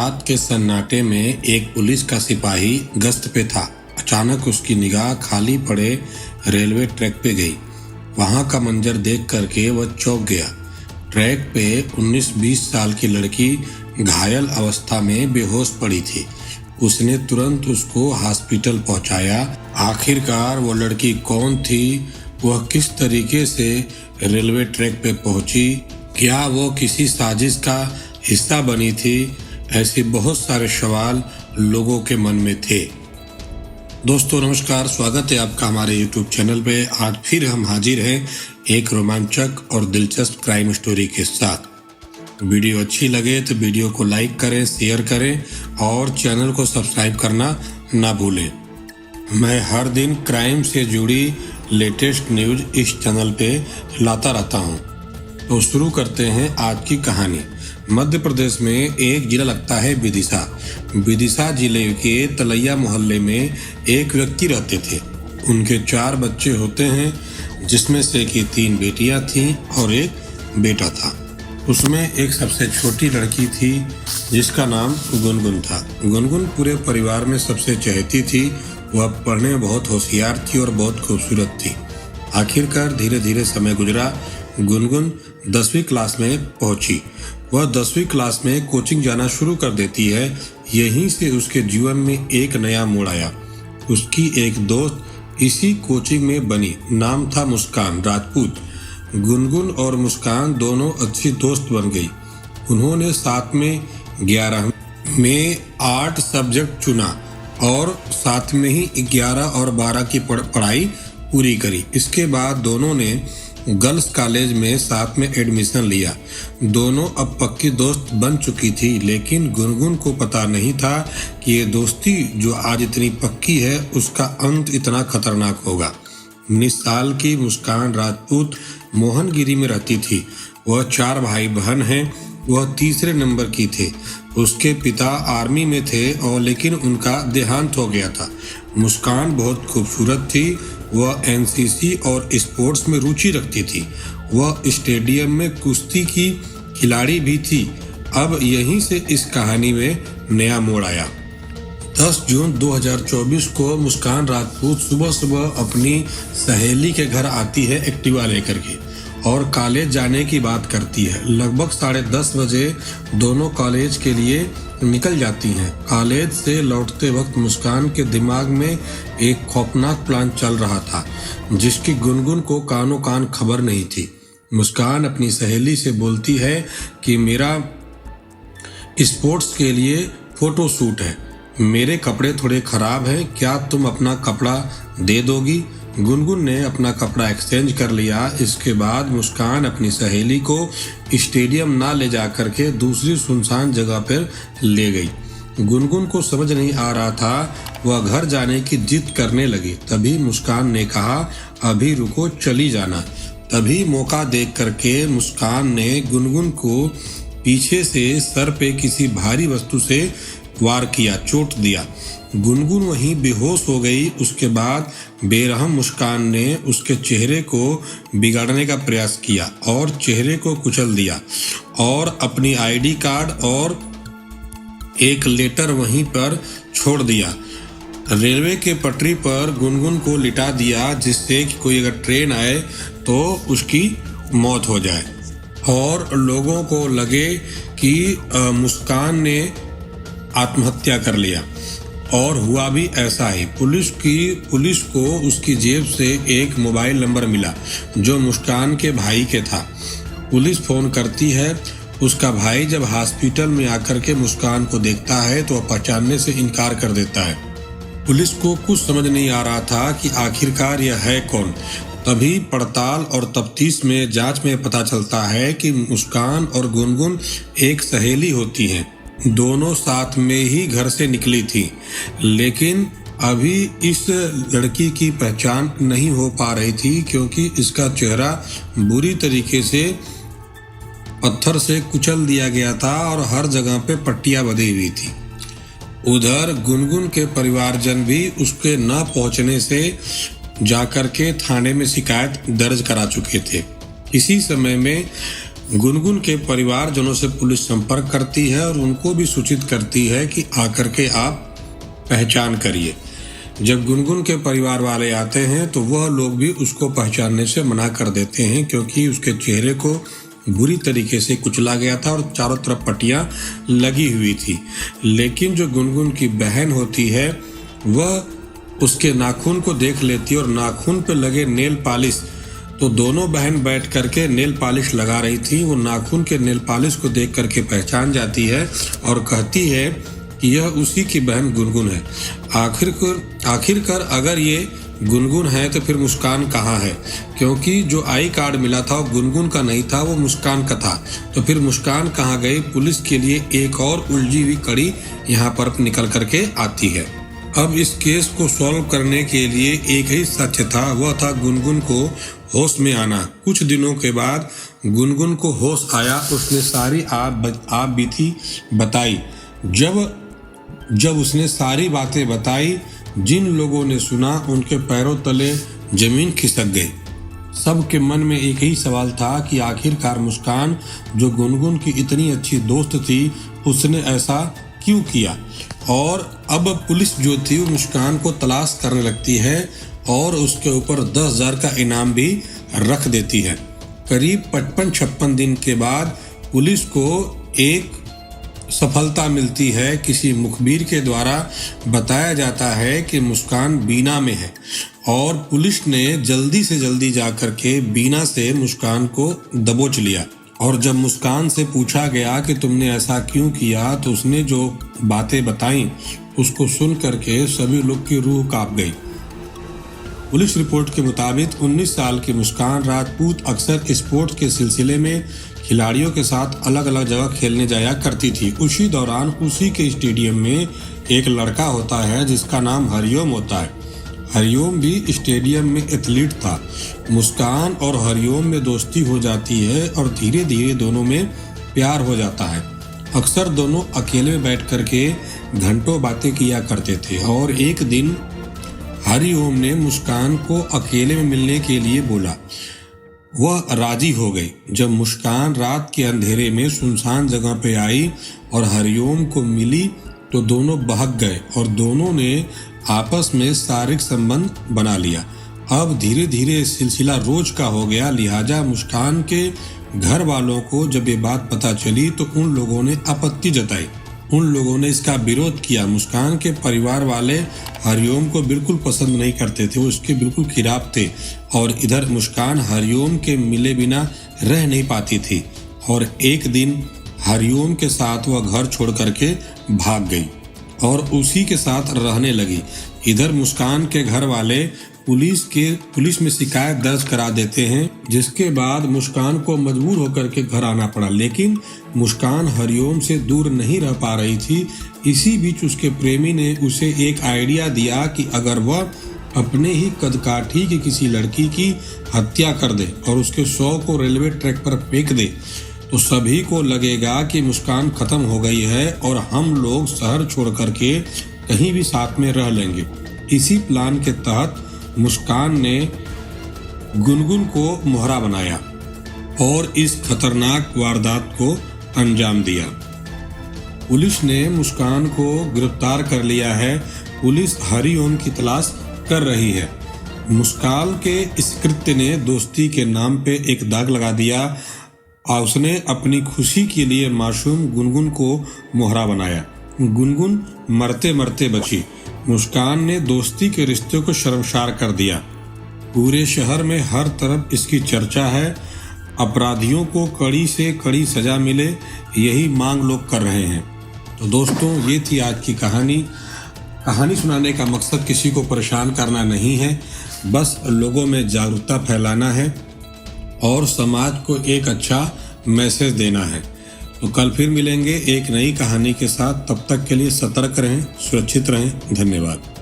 रात के सन्नाटे में एक पुलिस का सिपाही गश्त पे था। अचानक उसकी निगाह खाली पड़े रेलवे ट्रैक पे गई। वहां का मंजर देख करके वह चौंक गया। ट्रैक पे 19-20 साल की लड़की घायल अवस्था में बेहोश पड़ी थी। उसने तुरंत उसको हॉस्पिटल पहुंचाया। आखिरकार वो लड़की कौन थी, वह किस तरीके से रेलवे ट्रैक पे पहुंची, क्या वो किसी साजिश का हिस्सा बनी थी? ऐसे बहुत सारे सवाल लोगों के मन में थे। दोस्तों नमस्कार, स्वागत है आपका हमारे YouTube चैनल पे। आज फिर हम हाजिर हैं एक रोमांचक और दिलचस्प क्राइम स्टोरी के साथ। वीडियो अच्छी लगे तो वीडियो को लाइक करें, शेयर करें और चैनल को सब्सक्राइब करना ना भूलें। मैं हर दिन क्राइम से जुड़ी लेटेस्ट न्यूज इस चैनल पे लाता रहता हूँ। तो शुरू करते हैं आज की कहानी। मध्य प्रदेश में एक जिला लगता है विदिशा। विदिशा जिले के तलैया मोहल्ले में एक व्यक्ति रहते थे। उनके 4 बच्चे होते हैं, जिसमें से कि 3 बेटियां थीं और एक बेटा था। उसमें एक सबसे छोटी लड़की थी जिसका नाम गुनगुन था। गुनगुन पूरे परिवार में सबसे चहेती थी। वह पढ़ने में बहुत होशियार थी और बहुत खूबसूरत थी। आखिरकार धीरे धीरे समय गुजरा। गुनगुन 10वीं क्लास में पहुंची। वह 10वीं क्लास में कोचिंग जाना शुरू कर देती है। यहीं से उसके जीवन में एक नया मोड़ आया। उसकी एक दोस्त इसी कोचिंग में बनी। नाम था मुस्कान राजपूत। गुनगुन और मुस्कान दोनों अच्छी दोस्त बन गई। उन्होंने साथ में 11 में 8 सब्जेक्ट चुना और साथ में ही 11 और 12 की पढ़ाई पूरी करी। इसके बाद दोनों ने गर्ल्स कॉलेज में साथ में एडमिशन लिया। दोनों अब पक्की दोस्त बन चुकी थी, लेकिन गुनगुन को पता नहीं था कि ये दोस्ती जो आज इतनी पक्की है उसका अंत इतना खतरनाक होगा। 19 साल की मुस्कान राजपूत मोहनगिरी में रहती थी। वह 4 भाई बहन हैं। वह तीसरे नंबर की थे। उसके पिता आर्मी में थे और लेकिन उनका देहांत हो गया था। मुस्कान बहुत खूबसूरत थी। वह एनसीसी और स्पोर्ट्स में रुचि रखती थी। वह स्टेडियम में कुश्ती की खिलाड़ी भी थी। अब यहीं से इस कहानी में नया मोड़ आया। 10 जून 2024 को मुस्कान राजपूत सुबह सुबह अपनी सहेली के घर आती है एक्टिवा लेकर के और कॉलेज जाने की बात करती है। लगभग 10:30 बजे दोनों कॉलेज के लिए निकल जाती हैं। कॉलेज से लौटते वक्त मुस्कान के दिमाग में एक खौफनाक प्लान चल रहा था, जिसकी गुनगुन को कानों कान खबर नहीं थी। मुस्कान अपनी सहेली से बोलती है कि मेरा स्पोर्ट्स के लिए फोटो शूट है, मेरे कपड़े थोड़े खराब हैं, क्या तुम अपना कपड़ा दे दोगी? गुनगुन ने अपना कपड़ा एक्सचेंज कर लिया। इसके बाद मुस्कान अपनी सहेली को स्टेडियम ना ले जा करके दूसरी सुनसान जगह पर ले गई। गुनगुन को समझ नहीं आ रहा था। वह घर जाने की जिद करने लगी। तभी मुस्कान ने कहा, अभी रुको, चली जाना। तभी मौका देख करके मुस्कान ने गुनगुन को पीछे से सर पे किसी भारी वस्तु से वार किया, चोट दिया। गुनगुन वहीं बेहोश हो गई। उसके बाद बेरहम मुस्कान ने उसके चेहरे को बिगाड़ने का प्रयास किया और चेहरे को कुचल दिया और अपनी आईडी कार्ड और एक लेटर वहीं पर छोड़ दिया। रेलवे के पटरी पर गुनगुन को लिटा दिया, जिससे कि कोई अगर ट्रेन आए तो उसकी मौत हो जाए और लोगों को लगे कि मुस्कान ने आत्महत्या कर लिया। और हुआ भी ऐसा ही। पुलिस को उसकी जेब से एक मोबाइल नंबर मिला जो मुस्कान के भाई के था। पुलिस फोन करती है। उसका भाई जब हॉस्पिटल में आकर के मुस्कान को देखता है तो वह पहचानने से इनकार कर देता है। पुलिस को कुछ समझ नहीं आ रहा था कि आखिरकार यह है कौन। तभी पड़ताल और तफ्तीश में जांच में पता चलता है कि मुस्कान और गुनगुन एक सहेली होती हैं। दोनों साथ में ही घर से निकली थी, लेकिन अभी इस लड़की की पहचान नहीं हो पा रही थी क्योंकि इसका चेहरा बुरी तरीके से पत्थर से कुचल दिया गया था और हर जगह पे पट्टियां बंधी हुई थी। उधर गुनगुन के परिवारजन भी उसके न पहुंचने से जाकर के थाने में शिकायत दर्ज करा चुके थे। इसी समय में गुनगुन के परिवारजनों से पुलिस संपर्क करती है और उनको भी सूचित करती है कि आकर के आप पहचान करिए। जब गुनगुन के परिवार वाले आते हैं तो वह लोग भी उसको पहचानने से मना कर देते हैं, क्योंकि उसके चेहरे को बुरी तरीके से कुचला गया था और चारों तरफ पट्टियां लगी हुई थी। लेकिन जो गुनगुन की बहन होती है वह उसके नाखून को देख लेती है और नाखून पे लगे नेल पॉलिश, तो दोनों बहन बैठ करके नेल पॉलिश लगा रही थी। वो नाखून के नेल पॉलिश को देख करके पहचान जाती है और कहती है कि यह उसी की बहन गुनगुन है। आखिरकार अगर ये गुनगुन है तो फिर मुस्कान कहाँ है, क्योंकि जो आई कार्ड मिला था वो गुनगुन का नहीं था, वो मुस्कान का था। तो फिर मुस्कान कहाँ गई? पुलिस के लिए एक और उलझी हुई कड़ी यहाँ पर निकल करके आती है। अब इस केस को सॉल्व करने के लिए एक ही सत्य था, वह था गुनगुन को होश में आना। कुछ दिनों के बाद गुनगुन को होश आया। उसने सारी आप बीती बताई। जब उसने सारी बातें बताई, जिन लोगों ने सुना उनके पैरों तले जमीन खिसक गई। सबके मन में एक ही सवाल था कि आखिरकार मुस्कान, जो गुनगुन की इतनी अच्छी दोस्त थी, उसने ऐसा क्यों किया। और अब पुलिस जो थी वो मुस्कान को तलाश करने लगती है और उसके ऊपर 10,000 का इनाम भी रख देती है। करीब 55-56 दिन के बाद पुलिस को एक सफलता मिलती है। किसी मुखबिर के द्वारा बताया जाता है कि मुस्कान बीना में है और पुलिस ने जल्दी से जल्दी जाकर के बीना से मुस्कान को दबोच लिया। और जब मुस्कान से पूछा गया कि तुमने ऐसा क्यों किया, तो उसने जो बातें बताई उसको सुन करके सभी लोग की रूह कांप गई। पुलिस रिपोर्ट के मुताबिक 19 साल की मुस्कान राजपूत अक्सर स्पोर्ट्स के सिलसिले में खिलाड़ियों के साथ अलग अलग जगह खेलने जाया करती थी। उसी दौरान उसी के स्टेडियम में एक लड़का होता है जिसका नाम हरिओम होता है। हरिओम भी स्टेडियम में एथलीट था। मुस्कान और हरिओम में दोस्ती हो जाती है और धीरे धीरे दोनों में प्यार हो जाता है। अक्सर दोनों अकेले में बैठ करके घंटों बातें किया करते थे और एक दिन हरिओम ने मुस्कान को अकेले में मिलने के लिए बोला। वह राजी हो गई। जब मुस्कान रात के अंधेरे में सुनसान जगह पे आई और हरिओम को मिली तो दोनों बहक गए और दोनों ने आपस में शारीरिक संबंध बना लिया। अब धीरे धीरे सिलसिला रोज का हो गया। लिहाजा मुस्कान के घर वालों को जब ये बात पता चली तो उन लोगों ने आपत्ति जताई। उन लोगों ने इसका विरोध किया। मुस्कान के परिवार वाले हरिओम को बिल्कुल पसंद नहीं करते थे, वो उसके बिल्कुल खिलाफ थे। और इधर मुस्कान हरिओम के मिले बिना रह नहीं पाती थी और एक दिन हरिओम के साथ वह घर छोड़ करके भाग गई और उसी के साथ रहने लगी। इधर मुस्कान के घर वाले पुलिस में शिकायत दर्ज करा देते हैं, जिसके बाद मुस्कान को मजबूर होकर के घर आना पड़ा। लेकिन मुस्कान हरिओम से दूर नहीं रह पा रही थी। इसी बीच उसके प्रेमी ने उसे एक आइडिया दिया कि अगर वह अपने ही कदकाठी की किसी लड़की की हत्या कर दे और उसके शव को रेलवे ट्रैक पर फेंक दे तो सभी को लगेगा कि मुस्कान खत्म हो गई है और हम लोग शहर छोड़ करके कहीं भी साथ में रह लेंगे। इसी प्लान के तहत मुस्कान ने गुनगुन को मोहरा बनाया और इस खतरनाक वारदात को अंजाम दिया। पुलिस ने मुस्कान को गिरफ्तार कर लिया है। पुलिस हरिओम की तलाश कर रही है। मुस्कान के इस कृत्य ने दोस्ती के नाम पे एक दाग लगा दिया और उसने अपनी खुशी के लिए मासूम गुनगुन को मोहरा बनाया। गुनगुन मरते मरते बची। मुस्कान ने दोस्ती के रिश्ते को शर्मसार कर दिया। पूरे शहर में हर तरफ इसकी चर्चा है। अपराधियों को कड़ी से कड़ी सजा मिले, यही मांग लोग कर रहे हैं। तो दोस्तों, ये थी आज की कहानी। कहानी सुनाने का मकसद किसी को परेशान करना नहीं है, बस लोगों में जागरूकता फैलाना है और समाज को एक अच्छा मैसेज देना है। तो कल फिर मिलेंगे एक नई कहानी के साथ। तब तक के लिए सतर्क रहें, सुरक्षित रहें। धन्यवाद।